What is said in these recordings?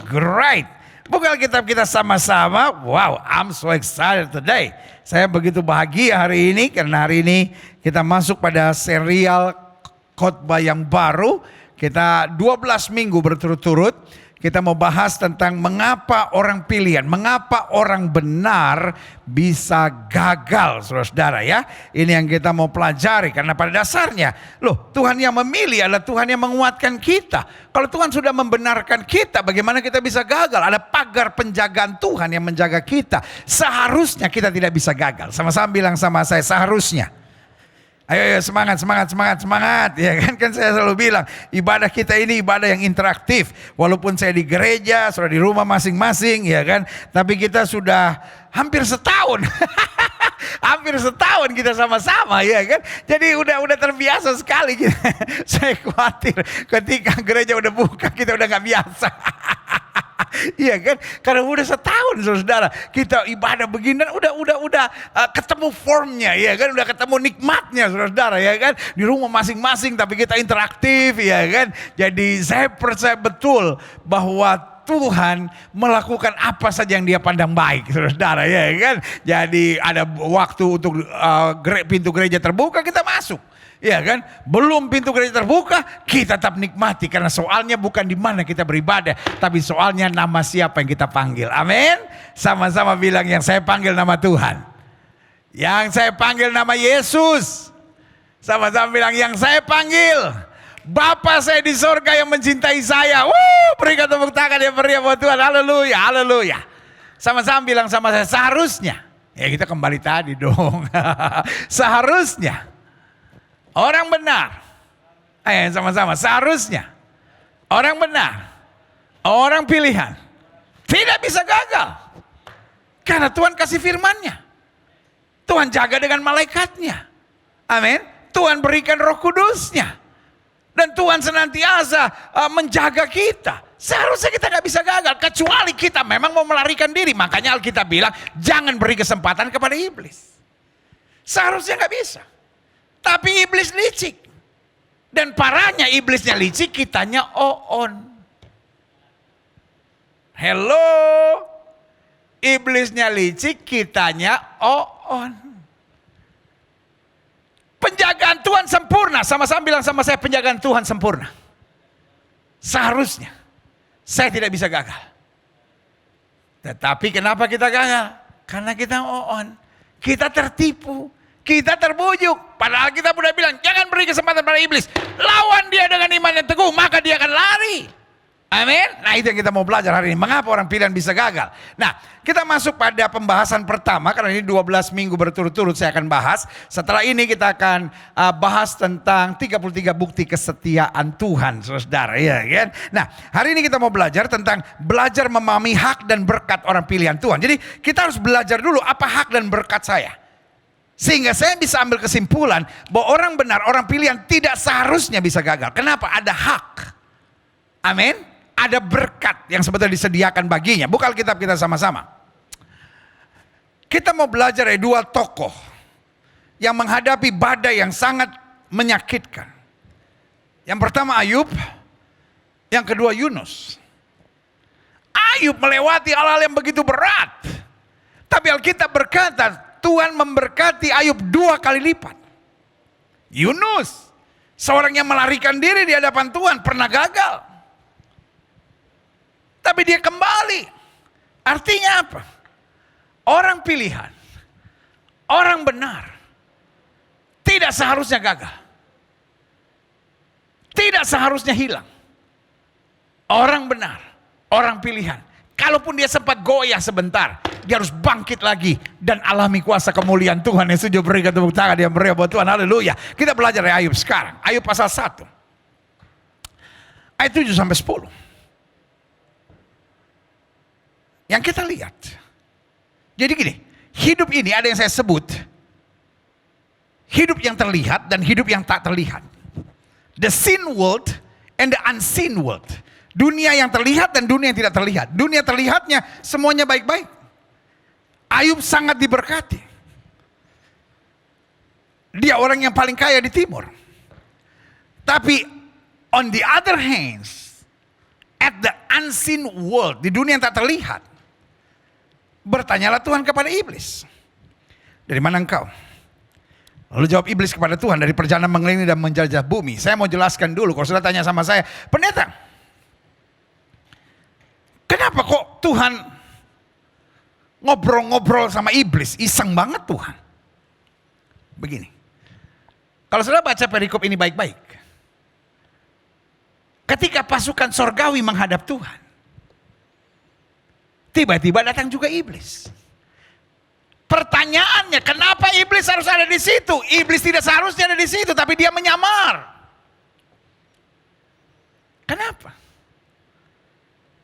Great. Buka Alkitab kita sama-sama. Wow, I'm so excited today. Saya begitu bahagia hari ini karena hari ini kita masuk pada serial khotbah yang baru. Kita 12 minggu berturut-turut. Kita mau bahas tentang mengapa orang pilihan, mengapa orang benar bisa gagal, saudara-saudara ya. Ini yang kita mau pelajari karena pada dasarnya, Tuhan yang memilih adalah Tuhan yang menguatkan kita. Kalau Tuhan sudah membenarkan kita, bagaimana kita bisa gagal? Ada pagar penjagaan Tuhan yang menjaga kita. Seharusnya kita tidak bisa gagal. Sama-sama bilang sama saya, seharusnya. Ayo semangat. Ya kan saya selalu bilang ibadah kita ini ibadah yang interaktif. Walaupun saya di gereja, sudah di rumah masing-masing ya kan. Tapi kita sudah hampir setahun. Hampir setahun kita sama-sama ya kan. Jadi udah terbiasa sekali kita. Saya khawatir ketika gereja udah buka kita udah gak biasa. Iya kan, karena udah setahun saudara kita ibadah begini dan udah ketemu formnya ya kan, udah ketemu nikmatnya saudara ya kan, di rumah masing-masing tapi kita interaktif ya kan. Jadi saya percaya betul bahwa Tuhan melakukan apa saja yang Dia pandang baik, saudara ya kan. Jadi ada waktu untuk pintu gereja terbuka kita masuk. Ya kan, belum pintu gereja terbuka kita tetap nikmati karena soalnya bukan di mana kita beribadah, tapi soalnya nama siapa yang kita panggil. Amin. Sama-sama bilang yang saya panggil nama Tuhan. Yang saya panggil nama Yesus. Sama-sama bilang yang saya panggil Bapa saya di sorga yang mencintai saya. Berikan tepuk tangan yang meriah buat Tuhan. Haleluya, haleluya. Sama-sama bilang sama saya seharusnya. Ya kita kembali tadi dong. Seharusnya orang benar, sama-sama, seharusnya orang benar, orang pilihan tidak bisa gagal. Karena Tuhan kasih firman-Nya. Tuhan jaga dengan malaikatnya. Amin. Tuhan berikan Roh Kudus-Nya. Dan Tuhan senantiasa menjaga kita. Seharusnya kita gak bisa gagal. Kecuali kita memang mau melarikan diri. Makanya Alkitab bilang jangan beri kesempatan kepada iblis. Seharusnya gak bisa. Tapi iblis licik. Dan parahnya iblisnya licik, kitanya on. Hello. Iblisnya licik, kitanya on. Penjagaan Tuhan sempurna. Sama-sama bilang sama saya, penjagaan Tuhan sempurna. Seharusnya saya tidak bisa gagal. Tetapi kenapa kita gagal? Karena kita on. Kita tertipu. Kita terbujuk. Padahal kita sudah bilang jangan beri kesempatan pada iblis. Lawan dia dengan iman yang teguh, maka dia akan lari. Amin. Nah itu yang kita mau belajar hari ini. Mengapa orang pilihan bisa gagal. Nah kita masuk pada pembahasan pertama. Karena ini 12 minggu berturut-turut saya akan bahas. Setelah ini kita akan bahas tentang 33 bukti kesetiaan Tuhan. Saudara ya kan. Nah hari ini kita mau belajar tentang belajar memahami hak dan berkat orang pilihan Tuhan. Jadi kita harus belajar dulu apa hak dan berkat saya. Sehingga saya bisa ambil kesimpulan bahwa orang benar, orang pilihan tidak seharusnya bisa gagal. Kenapa? Ada hak. Amin. Ada berkat yang sebetulnya disediakan baginya. Buka Alkitab kita sama-sama. Kita mau belajar dari dua tokoh yang menghadapi badai yang sangat menyakitkan. Yang pertama Ayub, yang kedua Yunus. Ayub melewati hal-hal yang begitu berat. Tapi Alkitab berkata, Tuhan memberkati Ayub 2 kali lipat. Yunus, seorang yang melarikan diri di hadapan Tuhan, pernah gagal. Tapi dia kembali. Artinya apa? Orang pilihan, orang benar, tidak seharusnya gagal. Tidak seharusnya hilang. Orang benar, orang pilihan, kalaupun dia sempat goyah sebentar, dia harus bangkit lagi dan alami kuasa kemuliaan Tuhan. Yang setuju berikan tepuk tangan yang meriah buat Tuhan. Haleluya. Kita belajar dari Ayub sekarang. Ayub pasal 1. Ayat 7 sampai 10. Yang kita lihat. Jadi gini, hidup ini ada yang saya sebut hidup yang terlihat dan hidup yang tak terlihat. The seen world and the unseen world. Dunia yang terlihat dan dunia yang tidak terlihat. Dunia terlihatnya semuanya baik-baik. Ayub sangat diberkati. Dia orang yang paling kaya di timur. Tapi on the other hand, at the unseen world, di dunia yang tak terlihat. Bertanyalah Tuhan kepada iblis, dari mana engkau? Lalu jawab iblis kepada Tuhan, dari perjalanan mengelilingi dan menjajah bumi. Saya mau jelaskan dulu, kalau sudah tanya sama saya, pendeta, kenapa kok Tuhan ngobrol-ngobrol sama iblis? Iseng banget Tuhan. Begini, kalau sudah baca perikop ini baik-baik, ketika pasukan sorgawi menghadap Tuhan, tiba-tiba datang juga iblis. Pertanyaannya, kenapa iblis harus ada di situ? Iblis tidak seharusnya ada di situ, tapi dia menyamar. Kenapa?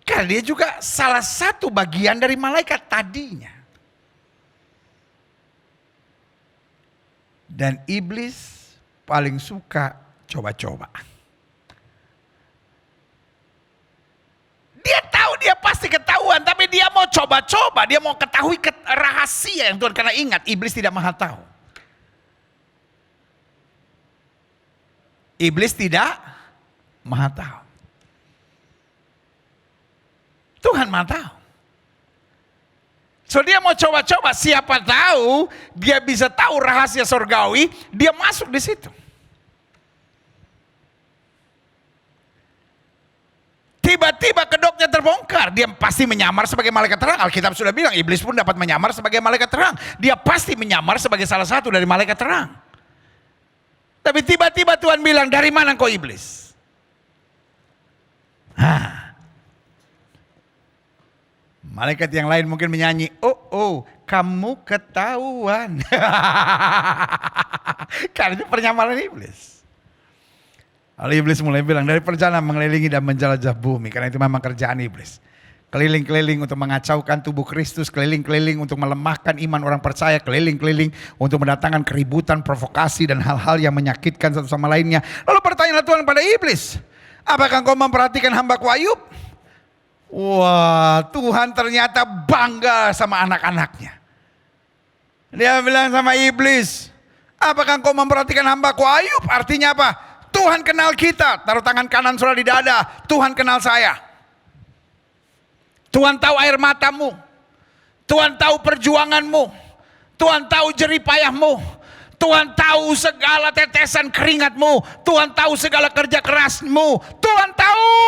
Karena dia juga salah satu bagian dari malaikat tadinya. Dan iblis paling suka coba-coba. Dia tahu dia pasti ketahuan, tapi dia mau coba-coba, dia mau ketahui rahasia yang Tuhan, karena ingat, iblis tidak maha tahu. Iblis tidak maha tahu. Tuhan maha tahu. So dia mau coba-coba, siapa tahu dia bisa tahu rahasia surgawi, dia masuk di situ. Tiba-tiba kedoknya terbongkar, dia pasti menyamar sebagai malaikat terang. Alkitab sudah bilang, iblis pun dapat menyamar sebagai malaikat terang. Dia pasti menyamar sebagai salah satu dari malaikat terang. Tapi tiba-tiba Tuhan bilang, dari mana kau iblis? Malaikat yang lain mungkin menyanyi, oh, kamu ketahuan. Karena itu penyamaran iblis. Lalu iblis mulai bilang, dari perjalanan mengelilingi dan menjelajah bumi. Karena itu memang kerjaan iblis. Keliling-keliling untuk mengacaukan tubuh Kristus. Keliling-keliling untuk melemahkan iman orang percaya. Keliling-keliling untuk mendatangkan keributan, provokasi, dan hal-hal yang menyakitkan satu sama lainnya. Lalu bertanyalah Tuhan pada iblis, apakah engkau memperhatikan hamba-Ku Ayub? Wah, Tuhan ternyata bangga sama anak-anaknya. Dia bilang sama iblis, apakah engkau memperhatikan hamba-Ku Ayub? Artinya apa? Tuhan kenal kita. Taruh tangan kanan saudara di dada. Tuhan kenal saya. Tuhan tahu air matamu. Tuhan tahu perjuanganmu. Tuhan tahu jerih payahmu. Tuhan tahu segala tetesan keringatmu. Tuhan tahu segala kerja kerasmu. Tuhan tahu.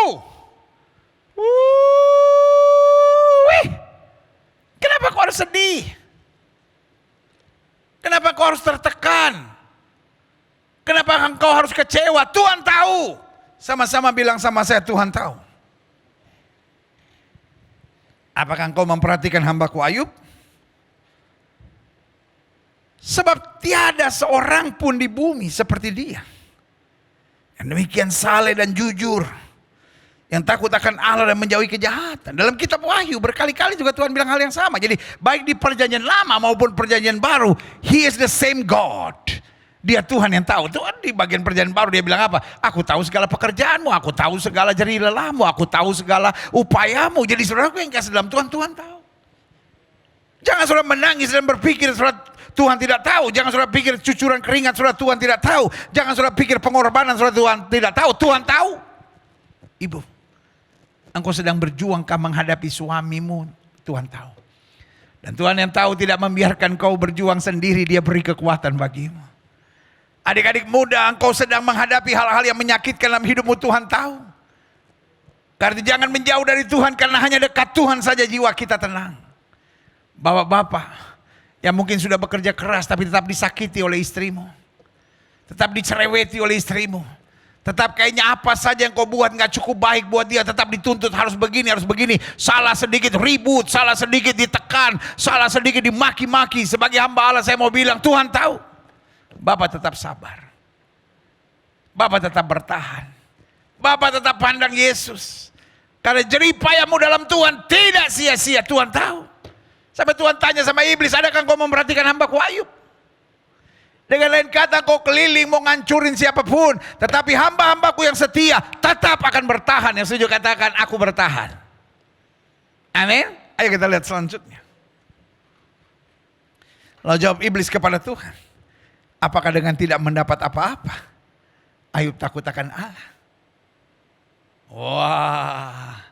Kenapa kau harus sedih? Kenapa kau harus tertekan? Kenapa engkau harus kecewa? Tuhan tahu. Sama-sama bilang sama saya, Tuhan tahu. Apakah engkau memperhatikan hamba-Ku Ayub? Sebab tiada seorang pun di bumi seperti dia, yang demikian saleh dan jujur, yang takut akan Allah dan menjauhi kejahatan. Dalam kitab Wahyu berkali-kali juga Tuhan bilang hal yang sama. Jadi baik di perjanjian lama maupun perjanjian baru, He is the same God. Dia Tuhan yang tahu. Tuhan di bagian perjanjian baru dia bilang apa? Aku tahu segala pekerjaanmu, aku tahu segala jerih lelahmu, aku tahu segala upayamu. Jadi saudaraku yang kasih dalam Tuhan, Tuhan tahu. Jangan saudara menangis dan berpikir saudara Tuhan tidak tahu. Jangan saudara pikir cucuran keringat saudara Tuhan tidak tahu. Jangan saudara pikir pengorbanan saudara Tuhan tidak tahu. Tuhan tahu. Ibu, engkau sedang berjuangkah menghadapi suamimu? Tuhan tahu. Dan Tuhan yang tahu tidak membiarkan kau berjuang sendiri, Dia beri kekuatan bagimu. Adik-adik muda, engkau sedang menghadapi hal-hal yang menyakitkan dalam hidupmu, Tuhan tahu. Karena jangan menjauh dari Tuhan, karena hanya dekat Tuhan saja jiwa kita tenang. Bapak-bapak yang mungkin sudah bekerja keras tapi tetap disakiti oleh istrimu, tetap dicereweti oleh istrimu, tetap kayaknya apa saja yang kau buat gak cukup baik buat dia, tetap dituntut harus begini, salah sedikit ribut, salah sedikit ditekan, salah sedikit dimaki-maki. Sebagai hamba Allah saya mau bilang, Tuhan tahu. Bapak tetap sabar. Bapak tetap bertahan. Bapak tetap pandang Yesus. Karena jerih payahmu dalam Tuhan tidak sia-sia. Tuhan tahu. Sampai Tuhan tanya sama iblis, adakah kau memperhatikan hamba-Ku Ayub? Dengan lain kata, kau keliling mau ngancurin siapapun, tetapi hamba-hambaku yang setia tetap akan bertahan. Yang setuju katakan, aku bertahan. Amin. Ayo kita lihat selanjutnya. Lalu jawab iblis kepada Tuhan, apakah dengan tidak mendapat apa-apa Ayub takut akan Allah? Wah,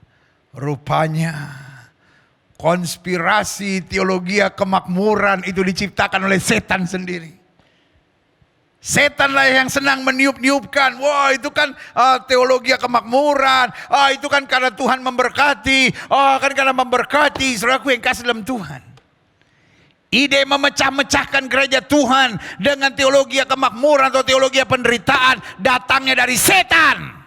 Rupanya konspirasi teologi kemakmuran itu diciptakan oleh setan sendiri. Setanlah yang senang meniup-niupkan. Wah, itu kan teologi kemakmuran. Itu kan karena Tuhan memberkati. Kan karena memberkati. Saudaraku yang kasih dalam Tuhan. Ide memecah-mecahkan gereja Tuhan dengan teologi kemakmuran atau teologi penderitaan datangnya dari setan.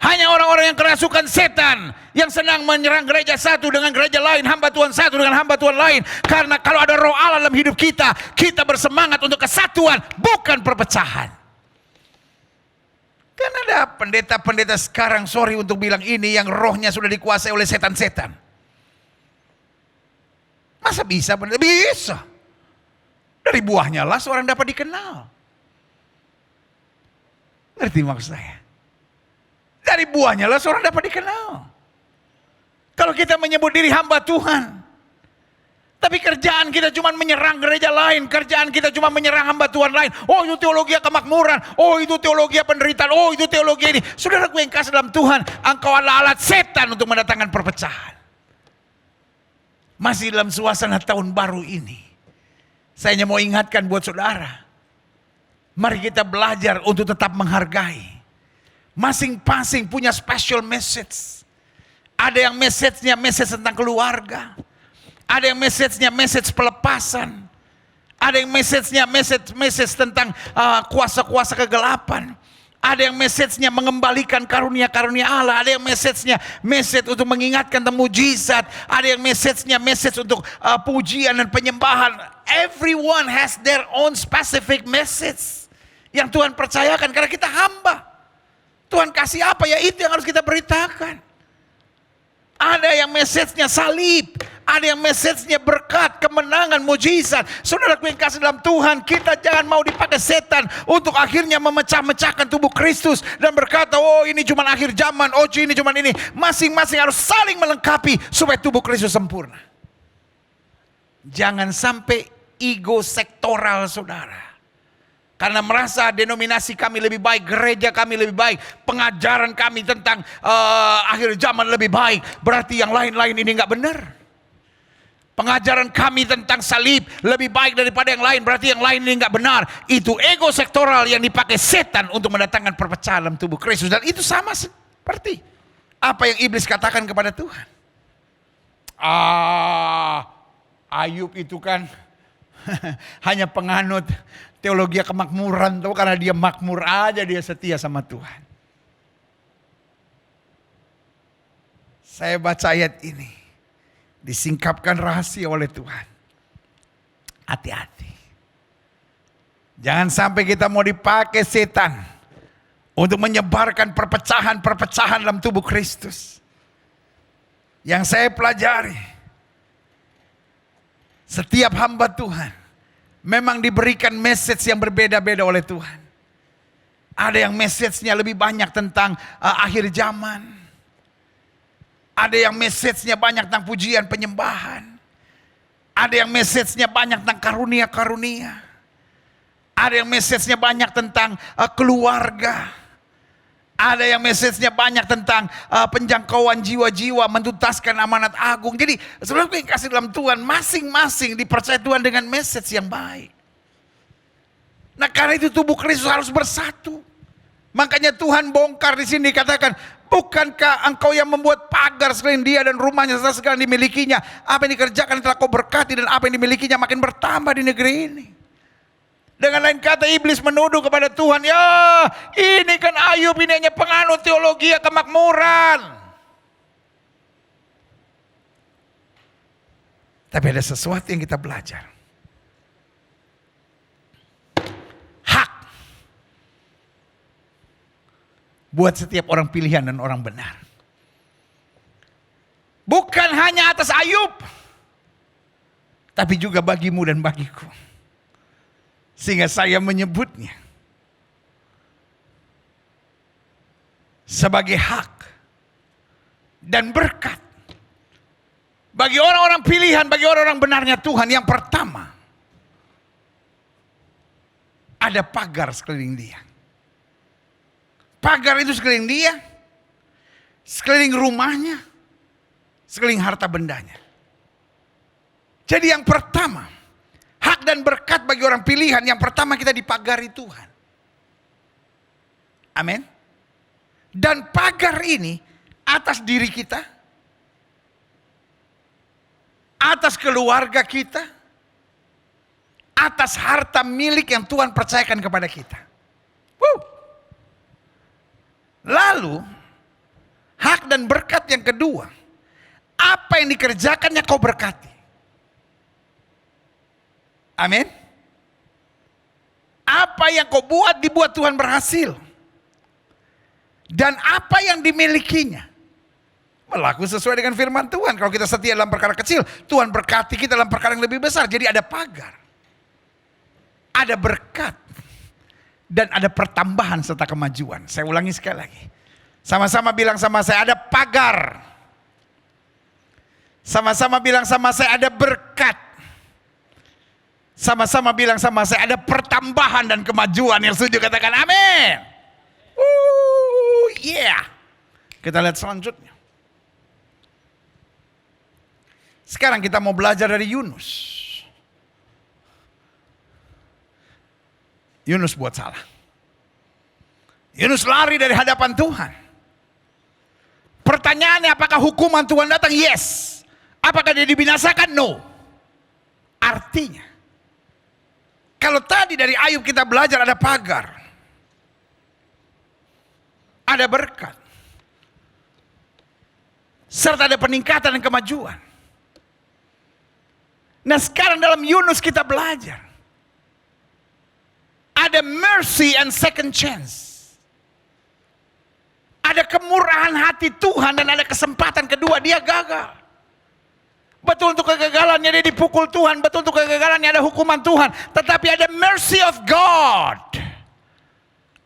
Hanya orang-orang yang kerasukan setan yang senang menyerang gereja satu dengan gereja lain, hamba Tuhan satu dengan hamba Tuhan lain. Karena kalau ada roh Allah dalam hidup kita, kita bersemangat untuk kesatuan, bukan perpecahan. Kan ada pendeta-pendeta sekarang, sorry untuk bilang ini, yang rohnya sudah dikuasai oleh setan-setan. Masa bisa? Bisa. Dari buahnya lah seorang dapat dikenal. Ngerti maksud saya? Dari buahnya lah seorang dapat dikenal. Kalau kita menyebut diri hamba Tuhan, tapi kerjaan kita cuma menyerang gereja lain, kerjaan kita cuma menyerang hamba Tuhan lain. Oh, itu teologi kemakmuran, oh itu teologi penderitaan, oh itu teologi ini. Saudaraku yang kasih dalam Tuhan, engkau adalah alat setan untuk mendatangkan perpecahan. Masih dalam suasana tahun baru ini, saya hanya mau ingatkan buat saudara, mari kita belajar untuk tetap menghargai. Masing-masing punya special message. Ada yang message-nya message tentang keluarga. Ada yang message-nya message pelepasan. Ada yang message-nya message tentang kuasa-kuasa kegelapan. Ada yang message-nya mengembalikan karunia-karunia Allah. Ada yang message-nya message untuk mengingatkan tentang mujizat. Ada yang message-nya message untuk pujian dan penyembahan. Everyone has their own specific message yang Tuhan percayakan karena kita hamba. Tuhan kasih apa ya itu yang harus kita beritakan. Ada yang message-nya salib, ada yang message-nya berkat, kemenangan, mujizat. Saudaraku yang kasih dalam Tuhan, kita jangan mau dipakai setan untuk akhirnya memecah-mecahkan tubuh Kristus dan berkata, oh ini cuma akhir zaman, oh ini cuma ini. Masing-masing harus saling melengkapi supaya tubuh Kristus sempurna. Jangan sampai ego sektoral saudara. Karena merasa denominasi kami lebih baik, gereja kami lebih baik, pengajaran kami tentang akhir zaman lebih baik. Berarti yang lain-lain ini nggak benar. Pengajaran kami tentang salib lebih baik daripada yang lain, berarti yang lain ini nggak benar. Itu ego sektoral yang dipakai setan untuk mendatangkan perpecahan dalam tubuh Kristus. Dan itu sama seperti apa yang iblis katakan kepada Tuhan. Ayub itu kan hanya penganut teologi kemakmuran tuh, karena dia makmur aja dia setia sama Tuhan. Saya baca ayat ini, disingkapkan rahasia oleh Tuhan. Hati-hati. Jangan sampai kita mau dipakai setan untuk menyebarkan perpecahan-perpecahan dalam tubuh Kristus. Yang saya pelajari, setiap hamba Tuhan memang diberikan message yang berbeda-beda oleh Tuhan. Ada yang message-nya lebih banyak tentang akhir zaman. Ada yang message-nya banyak tentang pujian penyembahan. Ada yang message-nya banyak tentang karunia-karunia. Ada yang message-nya banyak tentang keluarga. Ada yang message-nya banyak tentang penjangkauan jiwa-jiwa, mentuntaskan amanat agung. Jadi sebenarnya yang kasih dalam Tuhan, masing-masing dipercaya Tuhan dengan message yang baik. Nah karena itu tubuh Kristus harus bersatu. Makanya Tuhan bongkar di sini dikatakan, bukankah engkau yang membuat pagar sekeliling dia dan rumahnya serta segala yang dimilikinya. Apa yang dikerjakan telah kau berkati dan apa yang dimilikinya makin bertambah di negeri ini. Dengan lain kata iblis menuduh kepada Tuhan, ya ini kan Ayub ini hanya penganut teologi kemakmuran. Tapi ada sesuatu yang kita belajar. Hak buat setiap orang pilihan dan orang benar. Bukan hanya atas Ayub, tapi juga bagimu dan bagiku. Sehingga saya menyebutnya sebagai hak dan berkat bagi orang-orang pilihan, bagi orang-orang benarnya Tuhan. Yang pertama, ada pagar sekeliling dia. Pagar itu sekeliling dia sekeliling rumahnya, sekeliling harta bendanya. Jadi yang pertama, hak dan berkat bagi orang pilihan, yang pertama kita dipagari Tuhan. Amin. Dan pagar ini atas diri kita, atas keluarga kita, atas harta milik yang Tuhan percayakan kepada kita. Lalu, hak dan berkat yang kedua, apa yang dikerjakannya kau berkati. Amin. Apa yang kau buat, dibuat Tuhan berhasil. Dan apa yang dimilikinya berlaku sesuai dengan firman Tuhan. Kalau kita setia dalam perkara kecil, Tuhan berkati kita dalam perkara yang lebih besar. Jadi ada pagar, ada berkat, dan ada pertambahan serta kemajuan. Saya ulangi sekali lagi. Sama-sama bilang sama saya, ada pagar. Sama-sama bilang sama saya, ada berkat. Sama-sama bilang sama saya, ada pertambahan dan kemajuan. Yang setuju katakan amin. Yeah. Kita lihat selanjutnya. Sekarang kita mau belajar dari Yunus. Yunus buat salah. Yunus lari dari hadapan Tuhan. Pertanyaannya, apakah hukuman Tuhan datang? Yes. Apakah dia dibinasakan? No. Artinya, kalau tadi dari Ayub kita belajar ada pagar, ada berkat, serta ada peningkatan dan kemajuan. Nah sekarang dalam Yunus kita belajar, ada mercy and second chance. Ada kemurahan hati Tuhan dan ada kesempatan kedua. Dia gagal. Betul untuk kegagalannya dia dipukul Tuhan. Betul untuk kegagalannya ada hukuman Tuhan. Tetapi ada mercy of God.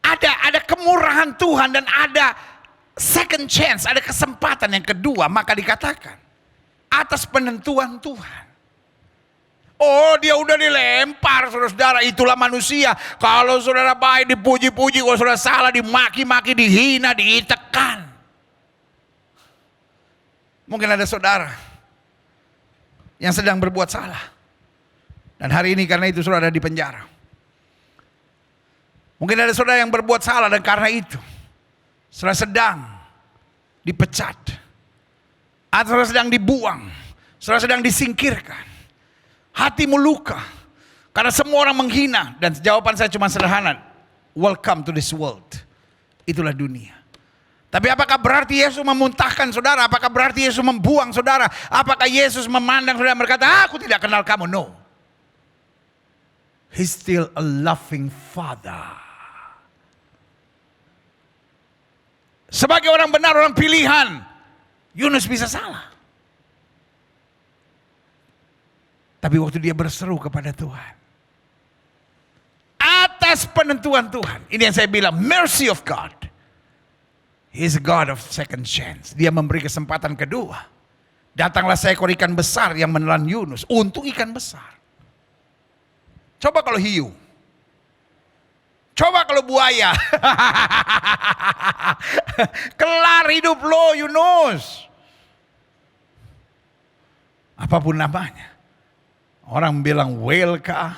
Ada kemurahan Tuhan dan ada second chance. Ada kesempatan yang kedua. Maka dikatakan atas penentuan Tuhan. Oh dia udah dilempar saudara-saudara, itulah manusia. Kalau saudara baik dipuji-puji, kalau saudara salah dimaki-maki, dihina, ditekan. Mungkin ada saudara yang sedang berbuat salah. Dan hari ini karena itu saudara ada di penjara. Mungkin ada saudara yang berbuat salah dan karena itu saudara sedang dipecat. Atau saudara sedang dibuang. Saudara sedang disingkirkan. Hatimu luka karena semua orang menghina. Dan jawaban saya cuma sederhana, welcome to this world. Itulah dunia. Tapi apakah berarti Yesus memuntahkan saudara? Apakah berarti Yesus membuang saudara? Apakah Yesus memandang saudara berkata, aku tidak kenal kamu? No. He's still a loving father. Sebagai orang benar, orang pilihan, Yunus bisa salah. Tapi waktu dia berseru kepada Tuhan, atas penentuan Tuhan, ini yang saya bilang, mercy of God. He is a God of second chance. Dia memberi kesempatan kedua. Datanglah seekor ikan besar yang menelan Yunus. Untuk ikan besar. Coba kalau hiu. Coba kalau buaya. Kelar hidup lo Yunus. Apapun namanya. Orang bilang whale kah,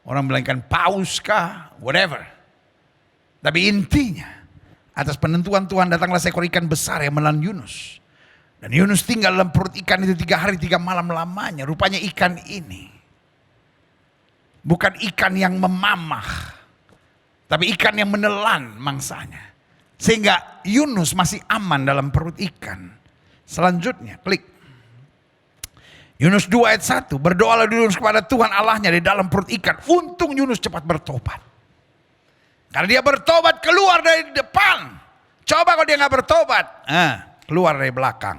orang bilang ikan paus kah, whatever. Tapi intinya, atas penentuan Tuhan datanglah seekor ikan besar yang menelan Yunus. Dan Yunus tinggal dalam perut ikan itu 3 hari 3 malam lamanya. Rupanya ikan ini bukan ikan yang memamah, tapi ikan yang menelan mangsanya. Sehingga Yunus masih aman dalam perut ikan. Selanjutnya, klik. Yunus 2 ayat 1, berdoalah Yunus kepada Tuhan Allahnya di dalam perut ikan. Untung Yunus cepat bertobat. Karena dia bertobat keluar dari depan. Coba kalau dia nggak bertobat, keluar dari belakang.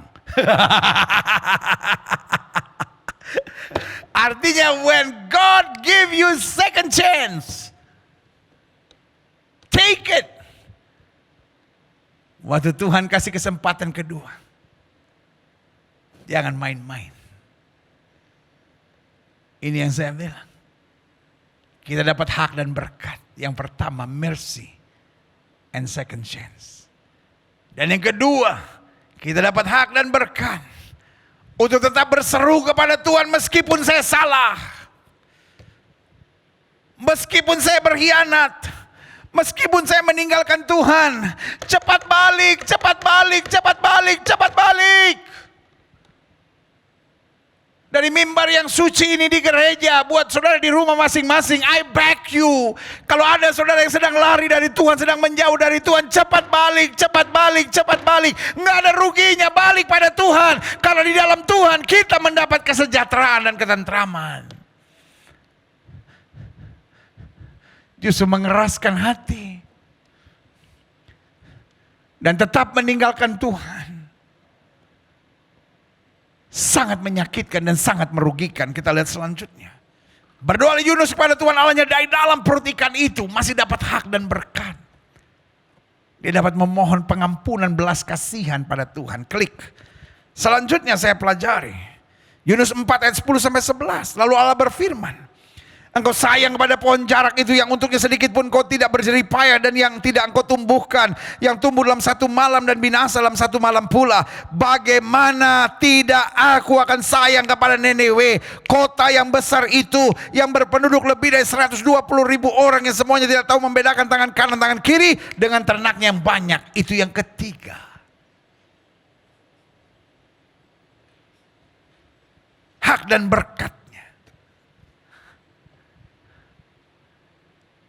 Artinya when God give you second chance, take it. Waktu Tuhan kasih kesempatan kedua, jangan main-main. Ini yang saya bilang. Kita dapat hak dan berkat. Yang pertama, mercy and second chance. Dan yang kedua, Kita dapat hak dan berkat untuk tetap berseru kepada Tuhan meskipun saya salah. Meskipun saya berkhianat. Meskipun saya meninggalkan Tuhan. Cepat balik, cepat balik, cepat balik, cepat balik. Dari mimbar yang suci ini di gereja, buat saudara di rumah masing-masing, I beg you. Kalau ada saudara yang sedang lari dari Tuhan, sedang menjauh dari Tuhan, cepat balik, cepat balik, cepat balik. Nggak ada ruginya, balik pada Tuhan. Karena di dalam Tuhan kita mendapat kesejahteraan dan ketentraman. Justru mengeraskan hati. Dan tetap meninggalkan Tuhan. Sangat menyakitkan dan sangat merugikan. Kita lihat selanjutnya. Berdoa Yunus kepada Tuhan Allahnya dari dalam perut ikan itu masih dapat hak dan berkat. Dia dapat memohon pengampunan belas kasihan pada Tuhan. Klik. Selanjutnya saya pelajari. Yunus 4 ayat 10 sampai 11. Lalu Allah berfirman. Engkau sayang kepada pohon jarak itu yang untuknya sedikit pun kau tidak berjerih payah dan yang tidak engkau tumbuhkan, yang tumbuh dalam satu malam dan binasa dalam satu malam pula. Bagaimana tidak aku akan sayang kepada Nineve, kota yang besar itu, yang berpenduduk lebih dari 120.000 orang yang semuanya tidak tahu membedakan tangan kanan tangan kiri, dengan ternaknya yang banyak. Itu yang ketiga. Hak dan berkat.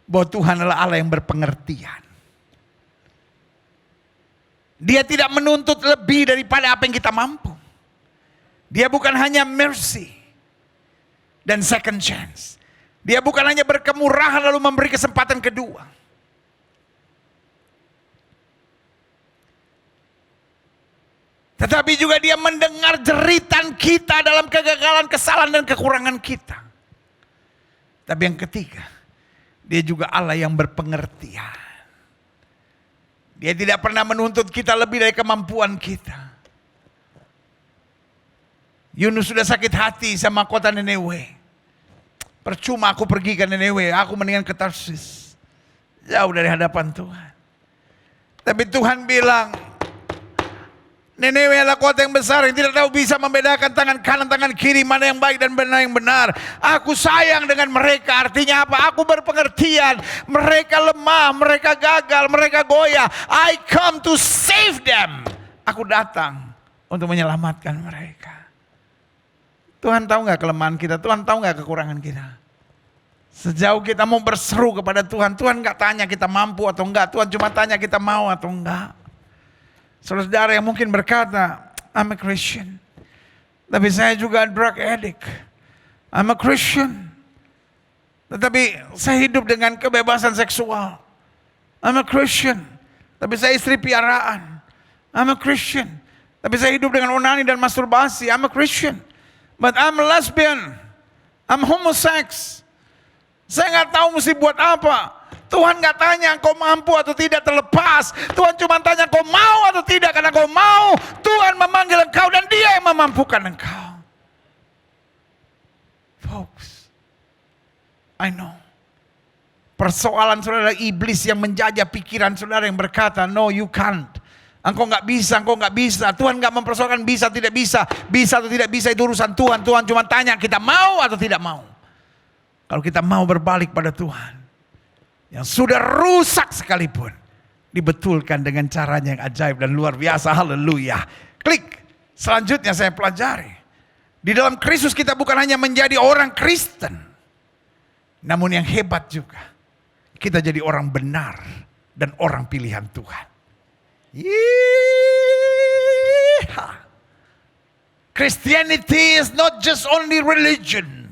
Bahwa Tuhan adalah Allah yang berpengertian. Dia tidak menuntut lebih daripada apa yang kita mampu. Dia bukan hanya mercy dan second chance. Dia bukan hanya berkemurahan lalu memberi kesempatan kedua. Tetapi juga dia mendengar jeritan kita dalam kegagalan, kesalahan dan kekurangan kita. Tapi yang ketiga, dia juga Allah yang berpengertian. Dia tidak pernah menuntut kita lebih dari kemampuan kita. Yunus sudah sakit hati sama kota Nineve. Percuma aku pergi ke Nineve, aku mendingan ke Tarsis. Jauh dari hadapan Tuhan. Tapi Tuhan bilang, Nineve adalah kota yang besar yang tidak tahu bisa membedakan tangan kanan tangan kiri, mana yang baik dan mana yang benar. Aku sayang dengan mereka. Artinya apa? Aku berpengertian. Mereka lemah, mereka gagal, mereka goyah. I come to save them. Aku datang untuk menyelamatkan mereka. Tuhan tahu gak kelemahan kita? Tuhan tahu gak kekurangan kita? Sejauh kita mau berseru kepada Tuhan, Tuhan gak tanya kita mampu atau enggak. Tuhan cuma tanya kita mau atau enggak. Saudara yang mungkin berkata, I'm a Christian. Tapi saya juga drug addict. I'm a Christian. Tetapi saya hidup dengan kebebasan seksual. I'm a Christian. Tapi saya istri piaraan. I'm a Christian. Tapi saya hidup dengan onani dan masturbasi. I'm a Christian. But I'm a lesbian. I'm homosex. Saya nggak tahu mesti buat apa. Tuhan gak tanya engkau mampu atau tidak terlepas. Tuhan cuma tanya engkau mau atau tidak. Karena engkau mau, Tuhan memanggil engkau dan Dia yang memampukan engkau. Folks, I know. Persoalan saudara iblis yang menjajah pikiran saudara yang berkata, no you can't. Engkau gak bisa, engkau gak bisa. Tuhan gak mempersoalkan bisa tidak bisa. Bisa atau tidak bisa itu urusan Tuhan. Tuhan cuma tanya kita mau atau tidak mau. Kalau kita mau berbalik pada Tuhan, yang sudah rusak sekalipun, dibetulkan dengan caranya yang ajaib dan luar biasa. Haleluya. Klik. Selanjutnya saya pelajari. Di dalam Kristus kita bukan hanya menjadi orang Kristen. Namun yang hebat juga, kita jadi orang benar dan orang pilihan Tuhan. Yeeha. Christianity is not just only religion.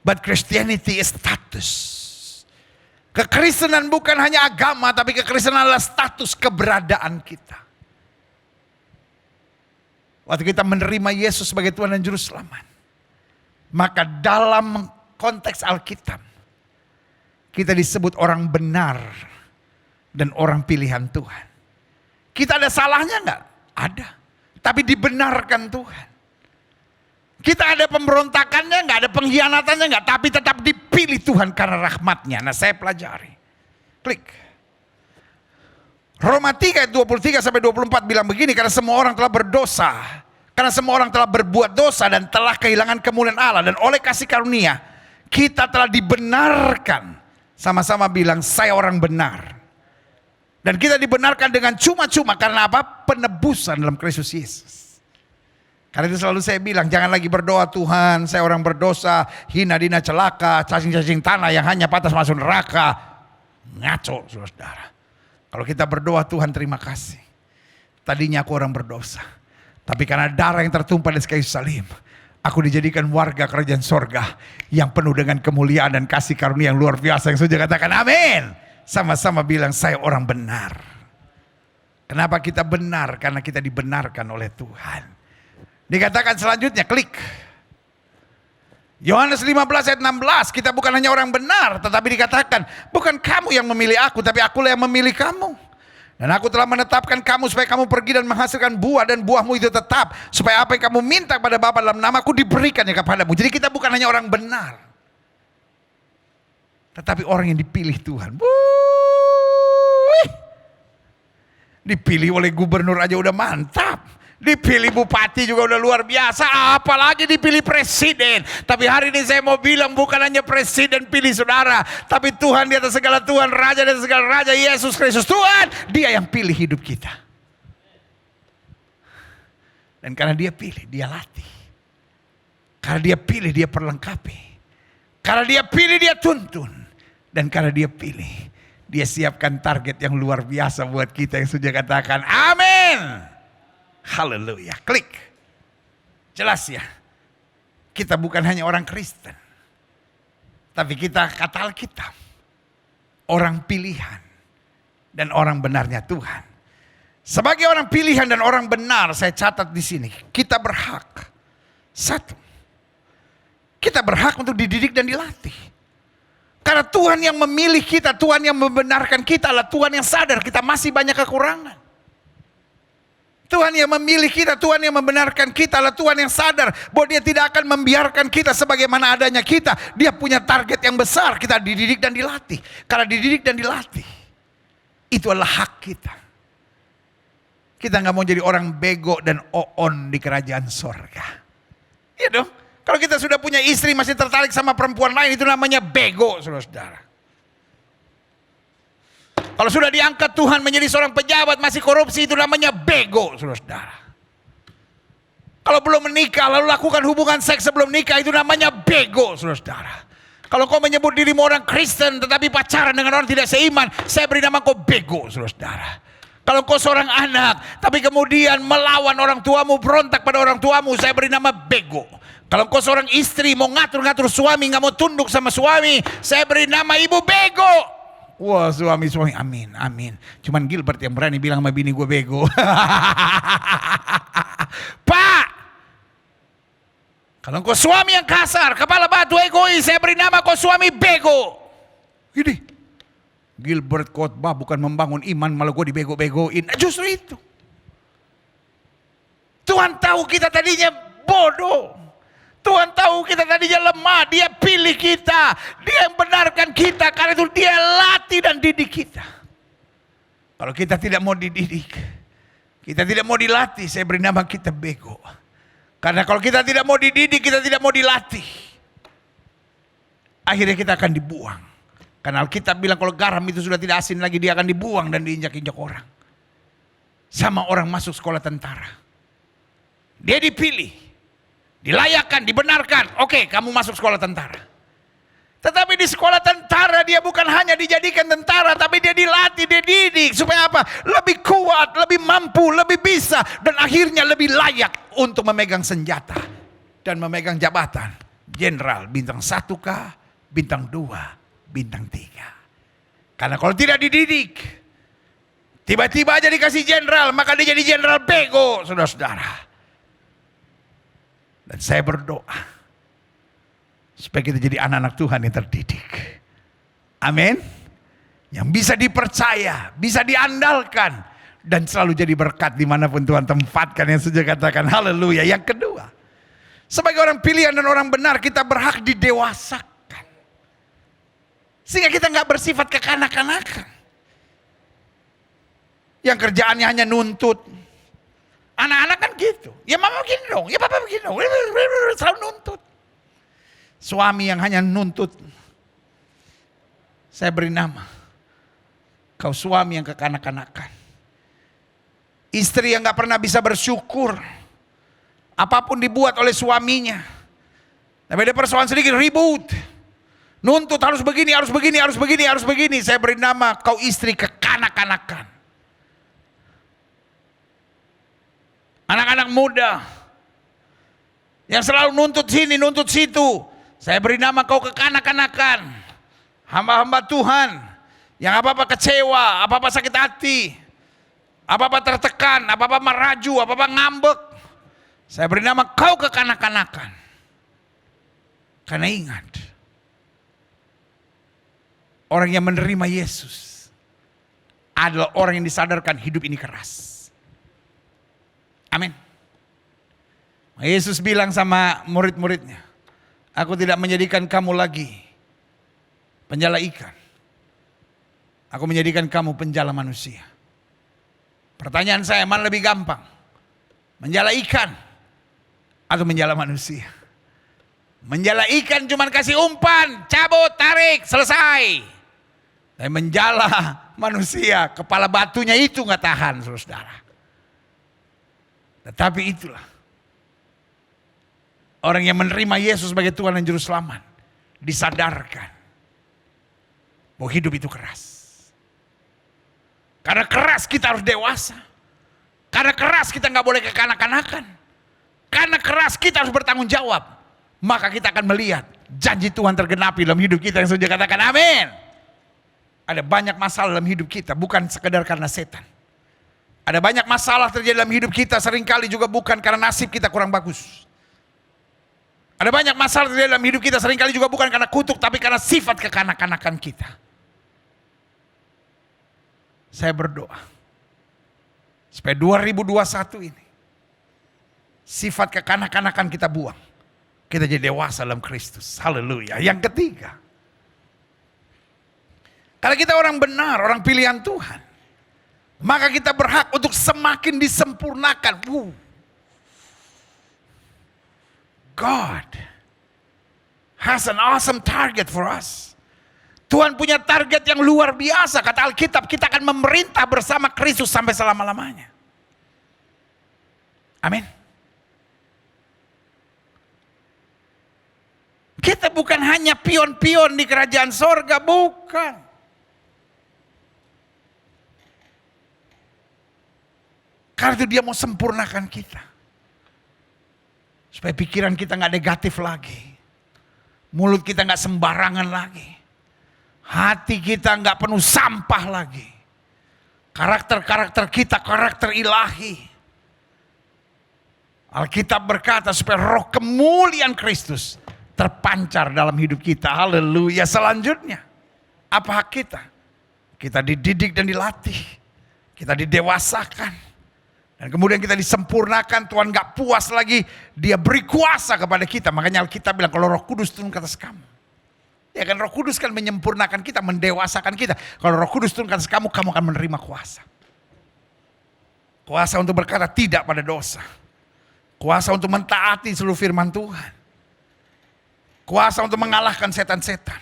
But Christianity is status. Kekristenan bukan hanya agama, tapi kekristenan adalah status keberadaan kita. Waktu kita menerima Yesus sebagai Tuhan dan Juru Selamat, maka dalam konteks Alkitab, kita disebut orang benar dan orang pilihan Tuhan. Kita ada salahnya enggak? Ada. Tapi dibenarkan Tuhan. Kita ada pemberontakannya enggak, ada pengkhianatannya enggak, tapi tetap dipilih Tuhan karena rahmatnya. Nah saya pelajari. Klik. Roma 3 ayat 23 sampai 24 bilang begini, karena semua orang telah berdosa, karena semua orang telah berbuat dosa dan telah kehilangan kemuliaan Allah, dan oleh kasih karunia kita telah dibenarkan. Sama-sama bilang, saya orang benar. Dan kita dibenarkan dengan cuma-cuma karena apa? Penebusan dalam Kristus Yesus. Karena itu selalu saya bilang, jangan lagi berdoa, Tuhan saya orang berdosa, hina dina celaka, cacing-cacing tanah yang hanya pantas masuk neraka. Ngaco saudara. Kalau kita berdoa, Tuhan terima kasih, tadinya aku orang berdosa, tapi karena darah yang tertumpah di kayu salib, aku dijadikan warga kerajaan sorga yang penuh dengan kemuliaan dan kasih karunia yang luar biasa. Yang sudah katakan amin. Sama-sama bilang, saya orang benar. Kenapa kita benar? Karena kita dibenarkan oleh Tuhan. Dikatakan selanjutnya, klik. Yohanes 15 ayat 16, kita bukan hanya orang benar, tetapi dikatakan, bukan kamu yang memilih aku, tapi akulah yang memilih kamu. Dan aku telah menetapkan kamu supaya kamu pergi dan menghasilkan buah, dan buahmu itu tetap, supaya apa yang kamu minta kepada Bapa dalam namaku diberikannya kepadamu. Jadi kita bukan hanya orang benar, tetapi orang yang dipilih Tuhan. Dipilih oleh gubernur aja udah mantap. Dipilih bupati juga udah luar biasa, apalagi dipilih presiden. Tapi hari ini saya mau bilang, bukan hanya presiden pilih saudara, tapi Tuhan di atas segala Tuhan, Raja di atas segala Raja, Yesus Kristus Tuhan, Dia yang pilih hidup kita. Dan karena Dia pilih, Dia latih. Karena Dia pilih, Dia perlengkapi. Karena Dia pilih, Dia tuntun. Dan karena Dia pilih, Dia siapkan target yang luar biasa buat kita yang sudah katakan amin. Haleluya, klik. Jelas ya, kita bukan hanya orang Kristen, tapi kita kata Alkitab, orang pilihan dan orang benarnya Tuhan. Sebagai orang pilihan dan orang benar, saya catat di sini, kita berhak. Satu, kita berhak untuk dididik dan dilatih. Karena Tuhan yang memilih kita, Tuhan yang membenarkan kita adalah Tuhan yang sadar kita masih banyak kekurangan. Tuhan yang memilih kita, Tuhan yang membenarkan kita adalah Tuhan yang sadar bahwa Dia tidak akan membiarkan kita sebagaimana adanya kita. Dia punya target yang besar, kita dididik dan dilatih. Karena dididik dan dilatih, itu adalah hak kita. Kita gak mau jadi orang bego dan oon di kerajaan sorga. Iya dong, kalau kita sudah punya istri masih tertarik sama perempuan lain, itu namanya bego saudara. Kalau sudah diangkat Tuhan menjadi seorang pejabat masih korupsi, itu namanya bego saudara. Kalau belum menikah lalu lakukan hubungan seks sebelum nikah, itu namanya bego saudara. Kalau kau menyebut dirimu orang Kristen tetapi pacaran dengan orang tidak seiman, saya beri nama kau bego saudara. Kalau kau seorang anak tapi kemudian melawan orang tuamu, berontak pada orang tuamu, saya beri nama bego. Kalau kau seorang istri mau ngatur-ngatur suami, gak mau tunduk sama suami, saya beri nama ibu bego. Wah, suami, amin, amin. Cuman Gilbert yang berani bilang sama bini gue bego. Pak, kalau kau suami yang kasar, kepala batu, egois, saya beri nama kau suami bego. Ini Gilbert khotbah bukan membangun iman, malah gue dibego-begoin. Justru itu. Tuhan tahu kita tadinya bodoh. Tuhan tahu kita tadinya lemah, Dia pilih kita, Dia yang benarkan kita, karena itu Dia latih dan didik kita. Kalau kita tidak mau dididik, kita tidak mau dilatih, saya beri nama kita bego. Karena kalau kita tidak mau dididik, kita tidak mau dilatih, akhirnya kita akan dibuang. Karena Alkitab bilang kalau garam itu sudah tidak asin lagi, dia akan dibuang dan diinjak-injak orang. Sama orang masuk sekolah tentara, dia dipilih, dilayakkan, dibenarkan. Oke, kamu masuk sekolah tentara. Tetapi di sekolah tentara dia bukan hanya dijadikan tentara, tapi dia dilatih, dia didik. Supaya apa? Lebih kuat, lebih mampu, lebih bisa. Dan akhirnya lebih layak untuk memegang senjata. Dan memegang jabatan. Jenderal, bintang 1 kah? Bintang 2, bintang 3. Karena kalau tidak dididik, tiba-tiba aja dikasih jenderal, maka dia jadi jenderal bego, saudara-saudara. Dan saya berdoa supaya kita jadi anak-anak Tuhan yang terdidik. Amin. Yang bisa dipercaya, bisa diandalkan, dan selalu jadi berkat dimanapun Tuhan tempatkan. Yang sudah katakan haleluya. Yang kedua, sebagai orang pilihan dan orang benar, kita berhak didewasakan. Sehingga kita gak bersifat kekanak-kanakan. yang kerjaannya hanya nuntut. Anak-anak kan gitu. Ya mama begini dong, ya papa begini dong. Selalu nuntut. Suami yang hanya nuntut. Saya beri nama. Kau suami yang kekanak-kanakan. Istri yang gak pernah bisa bersyukur. Apapun dibuat oleh suaminya. Tapi ada persoalan sedikit ribut. Nuntut harus begini, harus begini, harus begini, harus begini. Saya beri nama kau istri kekanak-kanakan. Anak-anak muda yang selalu nuntut sini, nuntut situ. Saya beri nama kau kekanak-kanakan. Hamba-hamba Tuhan yang apa-apa kecewa, apa-apa sakit hati, apa-apa tertekan, apa-apa meraju, apa-apa ngambek. Saya beri nama kau kekanak-kanakan. Karena ingat, orang yang menerima Yesus adalah orang yang disadarkan hidup ini keras. Amin. Yesus bilang sama murid-muridnya, aku tidak menjadikan kamu lagi penjala ikan. Aku menjadikan kamu penjala manusia. Pertanyaan saya, mana lebih gampang? Menjala ikan atau menjala manusia? Menjala ikan cuma kasih umpan, cabut, tarik, selesai. Tapi menjala manusia, kepala batunya itu gak tahan, saudara. Tetapi itulah orang yang menerima Yesus sebagai Tuhan dan Juru Selamat disadarkan bahwa hidup itu keras. Karena keras kita harus dewasa. Karena keras kita gak boleh kekanak-kanakan. Karena keras kita harus bertanggung jawab. Maka kita akan melihat janji Tuhan tergenapi dalam hidup kita yang sudah katakan amin. Ada banyak masalah dalam hidup kita bukan sekedar karena setan. Ada banyak masalah terjadi dalam hidup kita seringkali juga bukan karena nasib kita kurang bagus. Ada banyak masalah terjadi dalam hidup kita seringkali juga bukan karena kutuk tapi karena sifat kekanak-kanakan kita. Saya berdoa supaya 2021 ini sifat kekanak-kanakan kita buang. Kita jadi dewasa dalam Kristus. Haleluya. Yang ketiga, kalau kita orang benar, orang pilihan Tuhan, maka kita berhak untuk semakin disempurnakan. God has an awesome target for us. Tuhan punya target yang luar biasa. Kata Alkitab, kita akan memerintah bersama Kristus sampai selama-lamanya. Amin. Kita bukan hanya pion-pion di kerajaan sorga, bukan. Karena itu dia mau sempurnakan kita. Supaya pikiran kita gak negatif lagi. Mulut kita gak sembarangan lagi. Hati kita gak penuh sampah lagi. Karakter-karakter kita karakter ilahi. Alkitab berkata supaya roh kemuliaan Kristus terpancar dalam hidup kita. Haleluya. Selanjutnya, apa hak kita? Kita dididik dan dilatih. Kita didewasakan. Dan kemudian kita disempurnakan. Tuhan gak puas lagi. Dia beri kuasa kepada kita. Makanya Alkitab bilang kalau Roh Kudus turun ke atas kamu. Ya kan, Roh Kudus kan menyempurnakan kita, mendewasakan kita. Kalau Roh Kudus turun ke atas kamu, kamu akan menerima kuasa. Kuasa untuk berkata tidak pada dosa. Kuasa untuk mentaati seluruh firman Tuhan. Kuasa untuk mengalahkan setan-setan.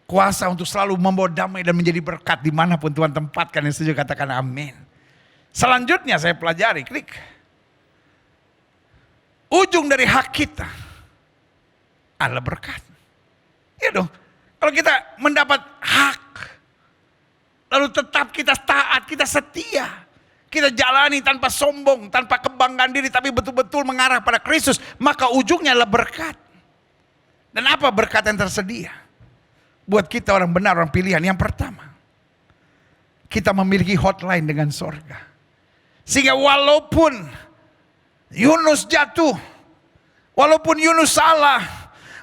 Kuasa untuk selalu membawa damai dan menjadi berkat dimanapun Tuhan tempatkan. Yang setuju katakan amin. Selanjutnya saya pelajari, klik. Ujung dari hak kita adalah berkat. Iya dong. Kalau kita mendapat hak, lalu tetap kita taat, kita setia. Kita jalani tanpa sombong, tanpa kebanggaan diri, tapi betul-betul mengarah pada Kristus. Maka ujungnya adalah berkat. Dan apa berkat yang tersedia? Buat kita orang benar, orang pilihan. Yang pertama, kita memiliki hotline dengan sorga. Sehingga walaupun Yunus jatuh, walaupun Yunus salah,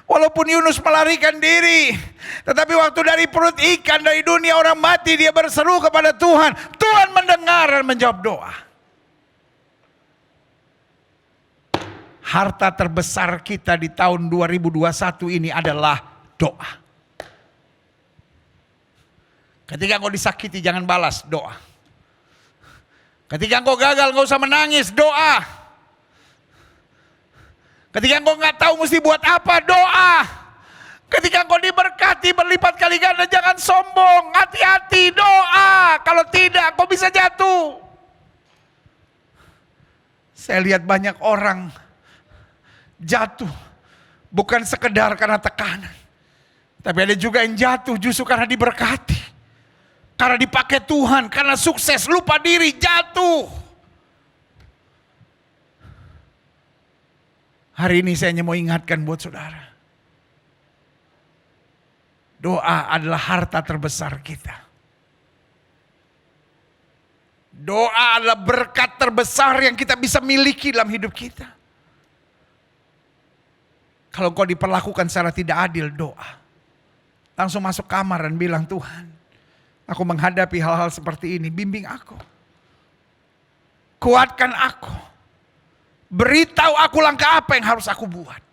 walaupun Yunus melarikan diri, tetapi waktu dari perut ikan, dari dunia orang mati, dia berseru kepada Tuhan. Tuhan mendengar dan menjawab doa. Harta terbesar kita di tahun 2021 ini adalah doa. Ketika engkau disakiti jangan balas, doa. Ketika engkau gagal, enggak usah menangis, doa. Ketika engkau nggak tahu mesti buat apa, doa. Ketika engkau diberkati berlipat kali ganda, jangan sombong, hati-hati, doa. Kalau tidak, engkau bisa jatuh. Saya lihat banyak orang jatuh bukan sekedar karena tekanan, tapi ada juga yang jatuh justru karena diberkati, karena dipakai Tuhan, karena sukses, lupa diri, jatuh. Hari ini saya hanya mau ingatkan buat saudara, doa adalah harta terbesar kita. Doa adalah berkat terbesar yang kita bisa miliki dalam hidup kita. Kalau kau diperlakukan secara tidak adil, doa. Langsung masuk kamar dan bilang, Tuhan, aku menghadapi hal-hal seperti ini, bimbing aku. Kuatkan aku. Beritahu aku langkah apa yang harus aku buat.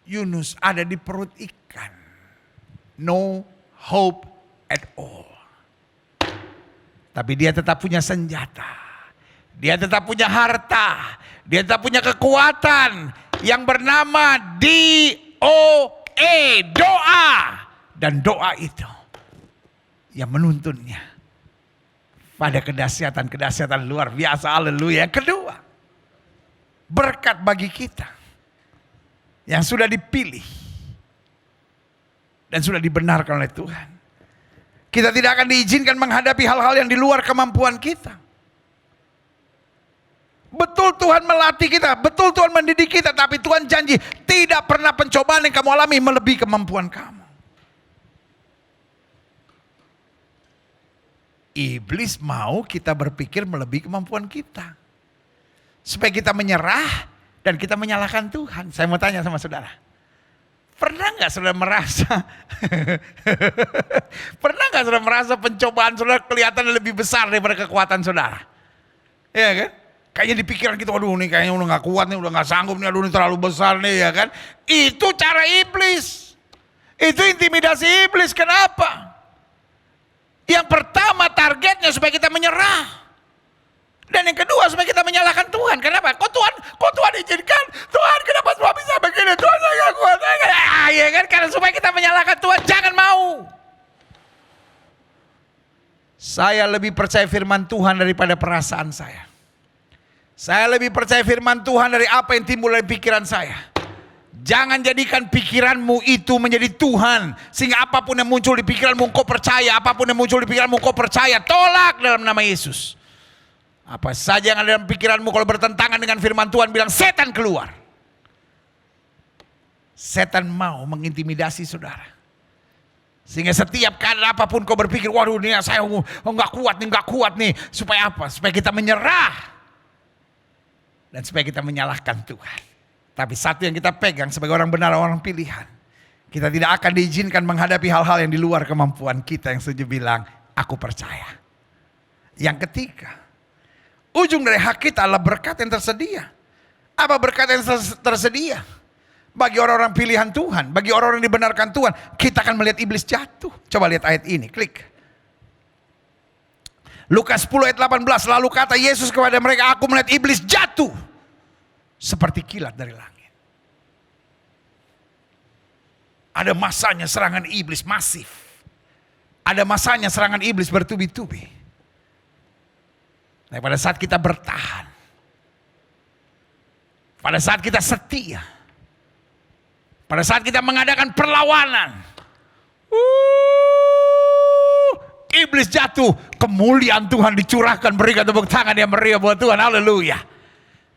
Yunus ada di perut ikan. No hope at all. Tapi dia tetap punya senjata. Dia tetap punya harta. Dia tetap punya kekuatan yang bernama DOA, doa. Dan doa itu yang menuntunnya pada kedahsyatan luar biasa, haleluya. Yang kedua, berkat bagi kita yang sudah dipilih dan sudah dibenarkan oleh Tuhan. Kita tidak akan diizinkan menghadapi hal-hal yang di luar kemampuan kita. Betul Tuhan melatih kita, betul Tuhan mendidik kita, tapi Tuhan janji tidak pernah pencobaan yang kamu alami melebihi kemampuan kamu. Iblis mau kita berpikir melebihi kemampuan kita. Supaya kita menyerah dan kita menyalahkan Tuhan. Saya mau tanya sama saudara. Pernah gak saudara merasa pernah gak saudara merasa pencobaan saudara kelihatan lebih besar daripada kekuatan saudara? Iya kan? Kayaknya di pikiran kita, aduh nih kayaknya udah gak kuat nih, udah gak sanggup nih, aduh ini terlalu besar nih, ya kan? Itu cara iblis. Itu intimidasi iblis. Kenapa? Yang pertama targetnya supaya kita menyerah. Dan yang kedua supaya kita menyalahkan Tuhan. Kenapa? Kok Tuhan izinkan? Tuhan kenapa semua bisa begini? Tuhan saya gak kuat. Ya kan? Karena supaya kita menyalahkan Tuhan. Jangan mau. Saya lebih percaya firman Tuhan daripada perasaan saya. Saya lebih percaya firman Tuhan dari apa yang timbul dari pikiran saya. Jangan jadikan pikiranmu itu menjadi Tuhan. Sehingga apapun yang muncul di pikiranmu kau percaya. Apapun yang muncul di pikiranmu kau percaya. Tolak dalam nama Yesus. Apa saja yang ada dalam pikiranmu kalau bertentangan dengan firman Tuhan, bilang setan keluar. Setan mau mengintimidasi saudara. Sehingga setiap kali apapun kau berpikir, waduh nih saya nggak kuat nih. Supaya apa? Supaya kita menyerah. Dan supaya kita menyalahkan Tuhan. Tapi satu yang kita pegang sebagai orang benar, orang pilihan. Kita tidak akan diizinkan menghadapi hal-hal yang di luar kemampuan kita. Yang setuju bilang, aku percaya. Yang ketiga, ujung dari hak kita adalah berkat yang tersedia. Apa berkat yang tersedia? Bagi orang-orang pilihan Tuhan, bagi orang-orang yang dibenarkan Tuhan, kita akan melihat iblis jatuh. Coba lihat ayat ini, klik. Lukas 10 ayat 18, lalu kata Yesus kepada mereka, aku melihat iblis jatuh seperti kilat dari langit. Ada masanya serangan iblis masif. Ada masanya serangan iblis bertubi-tubi. Nah, pada saat kita bertahan, pada saat kita setia, pada saat kita mengadakan perlawanan, iblis jatuh, kemuliaan Tuhan dicurahkan, berikan tepuk tangan yang meriah buat Tuhan, haleluya.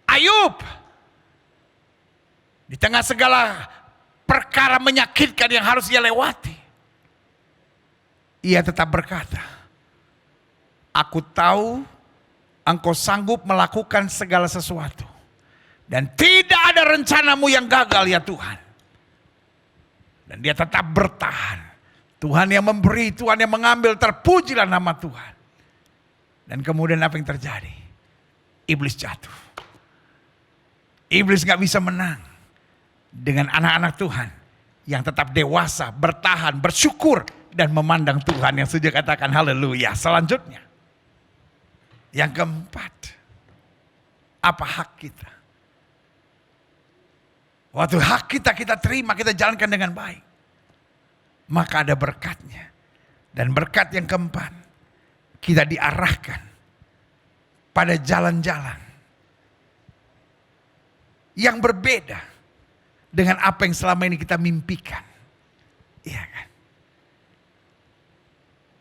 Ayub, di tengah segala perkara menyakitkan yang harus dia lewati, ia tetap berkata, aku tahu Engkau sanggup melakukan segala sesuatu. Dan tidak ada rencanamu yang gagal ya Tuhan. Dan dia tetap bertahan. Tuhan yang memberi, Tuhan yang mengambil, terpujilah nama Tuhan. Dan kemudian apa yang terjadi? Iblis jatuh. Iblis gak bisa menang dengan anak-anak Tuhan yang tetap dewasa, bertahan, bersyukur, dan memandang Tuhan. Yang sejak katakan haleluya. Selanjutnya, Yang keempat, apa hak kita? Waktu hak kita terima, kita jalankan dengan baik, maka ada berkatnya. Dan berkat yang keempat, kita diarahkan pada jalan-jalan yang berbeda dengan apa yang selama ini kita mimpikan. Iya kan?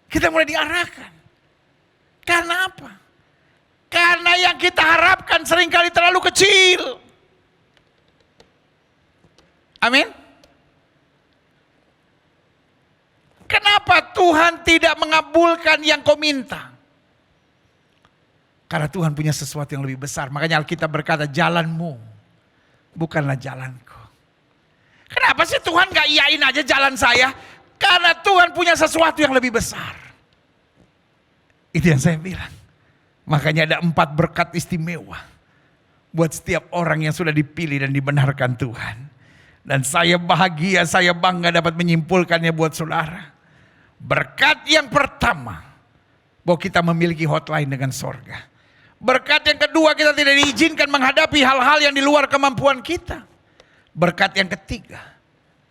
Kita mulai diarahkan. Karena apa? Karena yang kita harapkan seringkali terlalu kecil. Amin. Kenapa Tuhan tidak mengabulkan yang kau minta? Karena Tuhan punya sesuatu yang lebih besar. Makanya Alkitab berkata, jalanmu bukanlah jalanku. Kenapa sih Tuhan gak iyain aja jalan saya? Karena Tuhan punya sesuatu yang lebih besar. Itu yang saya bilang. Makanya ada 4 berkat istimewa buat setiap orang yang sudah dipilih dan dibenarkan Tuhan. Dan saya bahagia, saya bangga dapat menyimpulkannya buat saudara. Berkat yang pertama, bahwa kita memiliki hotline dengan sorga. Berkat yang kedua, kita tidak diizinkan menghadapi hal-hal yang di luar kemampuan kita. Berkat yang ketiga,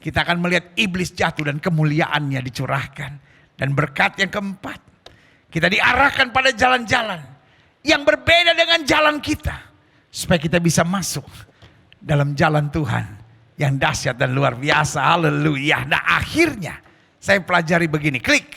kita akan melihat iblis jatuh dan kemuliaannya dicurahkan. Dan berkat yang keempat, kita diarahkan pada jalan-jalan yang berbeda dengan jalan kita. Supaya kita bisa masuk dalam jalan Tuhan yang dahsyat dan luar biasa. Haleluya. Nah akhirnya saya pelajari begini. Klik.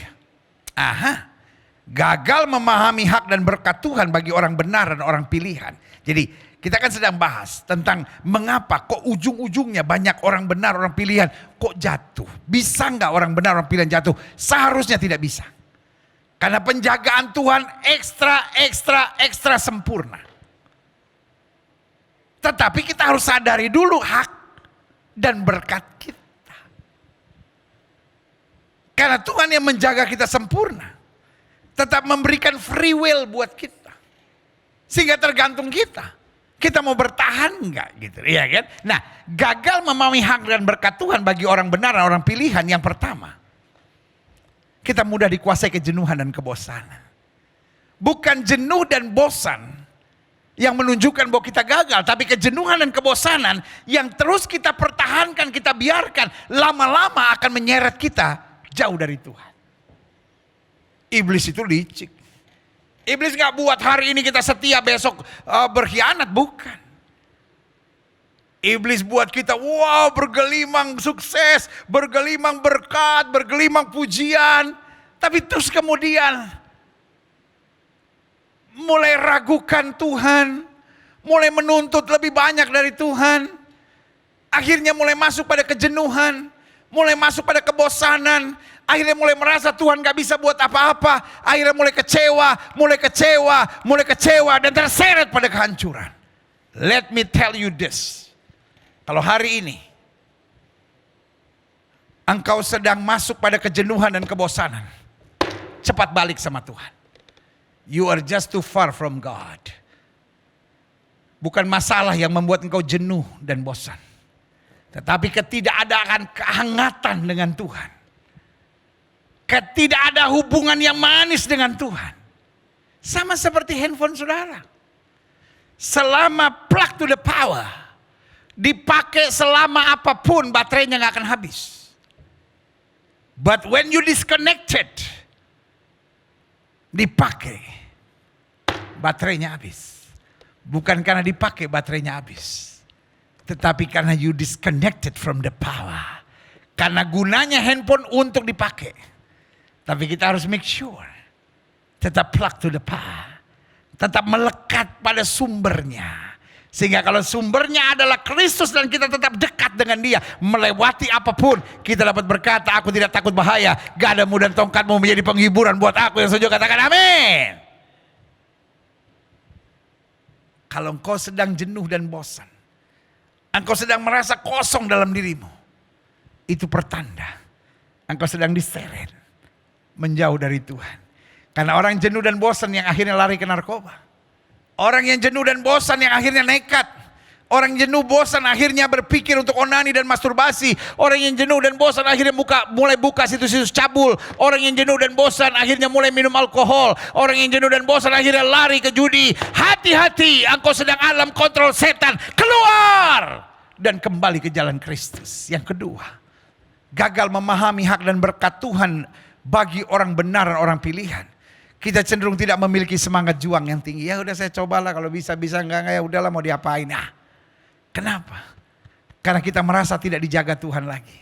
Gagal memahami hak dan berkat Tuhan bagi orang benar dan orang pilihan. Jadi kita kan sedang bahas tentang mengapa kok ujung-ujungnya banyak orang benar, orang pilihan kok jatuh. Bisa nggak orang benar, orang pilihan jatuh? Seharusnya tidak bisa. Karena penjagaan Tuhan ekstra sempurna. Tetapi kita harus sadari dulu hak dan berkat kita. Karena Tuhan yang menjaga kita sempurna. Tetap memberikan free will buat kita. Sehingga tergantung kita. Kita mau bertahan enggak gitu. Iya kan? Nah, gagal memahami hak dan berkat Tuhan bagi orang benar dan orang pilihan yang pertama. Kita mudah dikuasai kejenuhan dan kebosanan. Bukan jenuh dan bosan yang menunjukkan bahwa kita gagal. Tapi kejenuhan dan kebosanan yang terus kita pertahankan, kita biarkan. Lama-lama akan menyeret kita jauh dari Tuhan. Iblis itu licik. Iblis gak buat hari ini kita setia, besok berkhianat. Bukan. Iblis buat kita wow bergelimang sukses, bergelimang berkat, bergelimang pujian. Tapi terus kemudian mulai ragukan Tuhan, mulai menuntut lebih banyak dari Tuhan. Akhirnya mulai masuk pada kejenuhan, mulai masuk pada kebosanan. Akhirnya mulai merasa Tuhan gak bisa buat apa-apa. Akhirnya mulai kecewa dan terseret pada kehancuran. Let me tell you this. Kalau hari ini engkau sedang masuk pada kejenuhan dan kebosanan, cepat balik sama Tuhan. You are just too far from God. Bukan masalah yang membuat engkau jenuh dan bosan, tetapi ketidakadaan kehangatan dengan Tuhan. Tidak ada hubungan yang manis dengan Tuhan. Sama seperti handphone saudara. Selama plug to the power, dipakai selama apapun baterainya gak akan habis. But when you disconnected, dipakai, baterainya habis. Bukan karena dipakai baterainya habis, tetapi karena you disconnected from the power. Karena gunanya handphone untuk dipakai. Tapi kita harus make sure tetap plug to the power. Tetap melekat pada sumbernya. Sehingga kalau sumbernya adalah Kristus dan kita tetap dekat dengan Dia, melewati apapun, kita dapat berkata, aku tidak takut bahaya, gadamu dan tongkatmu menjadi penghiburan buat aku. Yang setuju katakan amin. Kalau engkau sedang jenuh dan bosan, engkau sedang merasa kosong dalam dirimu, itu pertanda engkau sedang diseret menjauh dari Tuhan. Karena orang jenuh dan bosan yang akhirnya lari ke narkoba. Orang yang jenuh dan bosan yang akhirnya nekat. Orang yang jenuh bosan akhirnya berpikir untuk onani dan masturbasi. Orang yang jenuh dan bosan akhirnya mulai buka situs-situs cabul. Orang yang jenuh dan bosan akhirnya mulai minum alkohol. Orang yang jenuh dan bosan akhirnya lari ke judi. Hati-hati, engkau sedang dalam kontrol setan. Keluar dan kembali ke jalan Kristus. Yang kedua, gagal memahami hak dan berkat Tuhan bagi orang benar dan orang pilihan. Kita cenderung tidak memiliki semangat juang yang tinggi. Ya udah saya cobalah, kalau bisa enggak ya udahlah mau diapain. Nah, kenapa? Karena kita merasa tidak dijaga Tuhan lagi.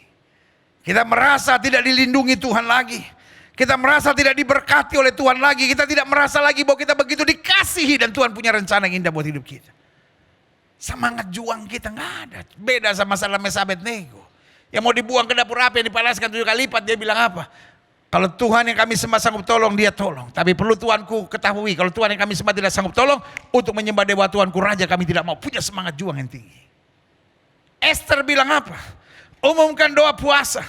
Kita merasa tidak dilindungi Tuhan lagi. Kita merasa tidak diberkati oleh Tuhan lagi. Kita tidak merasa lagi bahwa kita begitu dikasihi dan Tuhan punya rencana yang indah buat hidup kita. Semangat juang kita nggak ada. Beda sama Sadraq, Meshach, Abednego. Yang mau dibuang ke dapur api yang dipanaskan 7 kali lipat, dia bilang apa? Kalau Tuhan yang kami sembah sanggup tolong, dia tolong. Tapi perlu Tuanku ketahui, kalau Tuhan yang kami sembah tidak sanggup tolong, untuk menyembah dewa Tuanku Raja kami tidak mau. Punya semangat juang yang tinggi. Esther bilang apa? Umumkan doa puasa.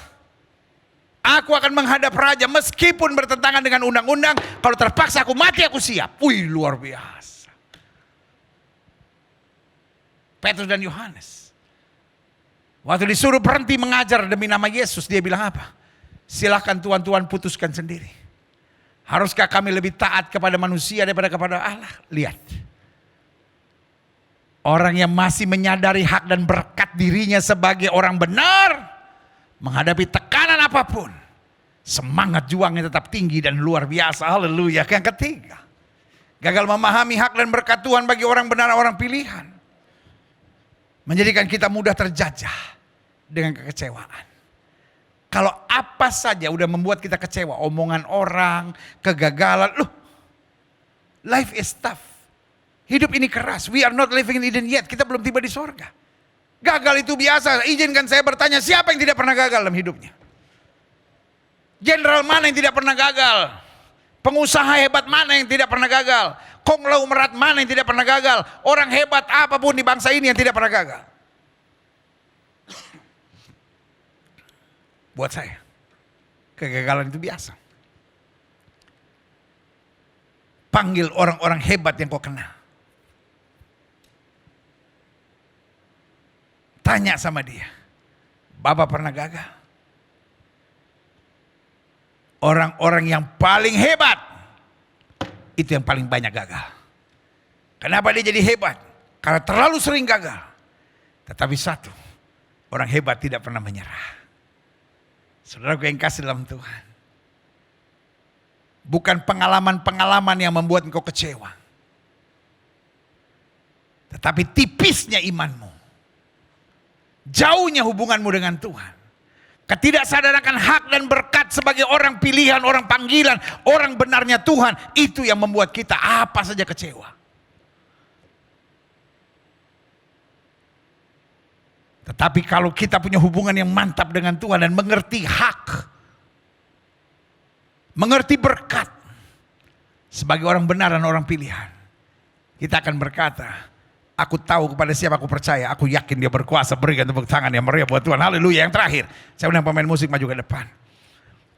Aku akan menghadap Raja meskipun bertentangan dengan undang-undang. Kalau terpaksa aku mati, aku siap. Wih, luar biasa. Petrus dan Yohanes. Waktu disuruh berhenti mengajar demi nama Yesus, dia bilang apa? Silahkan Tuhan putuskan sendiri. Haruskah kami lebih taat kepada manusia daripada kepada Allah? Lihat. Orang yang masih menyadari hak dan berkat dirinya sebagai orang benar, menghadapi tekanan apapun, semangat juangnya tetap tinggi dan luar biasa. Haleluya. Yang ketiga, gagal memahami hak dan berkat Tuhan bagi orang benar, orang pilihan, menjadikan kita mudah terjajah dengan kekecewaan. Kalau apa saja udah membuat kita kecewa, omongan orang, kegagalan, life is tough. Hidup ini keras. We are not living in Eden yet. Kita belum tiba di sorga. Gagal itu biasa. Izinkan saya bertanya, siapa yang tidak pernah gagal dalam hidupnya? Jenderal mana yang tidak pernah gagal? Pengusaha hebat mana yang tidak pernah gagal? Konglomerat mana yang tidak pernah gagal? Orang hebat apapun di bangsa ini yang tidak pernah gagal. Buat saya, kegagalan itu biasa. Panggil orang-orang hebat yang kau kenal. Tanya sama dia, Bapak pernah gagal? Orang-orang yang paling hebat, itu yang paling banyak gagal. Kenapa dia jadi hebat? Karena terlalu sering gagal. Tetapi satu, orang hebat tidak pernah menyerah. Saudaraku yang kasih dalam Tuhan. Bukan pengalaman-pengalaman yang membuat engkau kecewa. Tetapi tipisnya imanmu. Jauhnya hubunganmu dengan Tuhan. Ketidaksadaran hak dan berkat sebagai orang pilihan, orang panggilan, orang benarnya Tuhan. Itu yang membuat kita apa saja kecewa. Tetapi kalau kita punya hubungan yang mantap dengan Tuhan dan mengerti hak, mengerti berkat sebagai orang benar dan orang pilihan, kita akan berkata, aku tahu kepada siapa aku percaya, aku yakin dia berkuasa. Berikan tepuk tangan yang meriah buat Tuhan. Haleluya. Yang terakhir, saya undang pemain musik maju ke depan.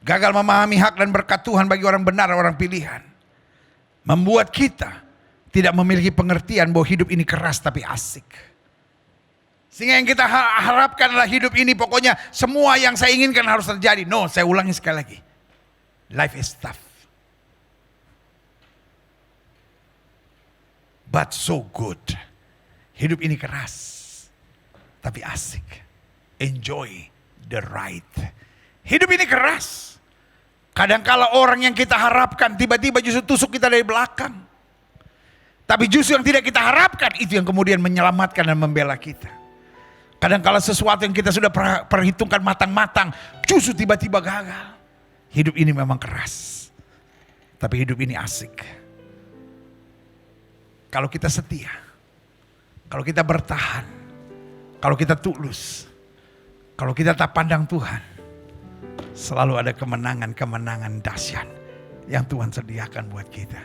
Gagal memahami hak dan berkat Tuhan bagi orang benar dan orang pilihan, membuat kita tidak memiliki pengertian bahwa hidup ini keras tapi asik. Sehingga yang kita harapkan adalah hidup ini pokoknya semua yang saya inginkan harus terjadi. No, saya ulangi sekali lagi. Life is tough. But so good. Hidup ini keras. Tapi asik. Enjoy the ride. Hidup ini keras. Kadangkala orang yang kita harapkan tiba-tiba justru tusuk kita dari belakang. Tapi justru yang tidak kita harapkan itu yang kemudian menyelamatkan dan membela kita. Kadang-kala sesuatu yang kita sudah perhitungkan matang-matang, justru tiba-tiba gagal. Hidup ini memang keras, tapi hidup ini asik. Kalau kita setia, kalau kita bertahan, kalau kita tulus, kalau kita tak pandang Tuhan, selalu ada kemenangan-kemenangan dahsyat yang Tuhan sediakan buat kita.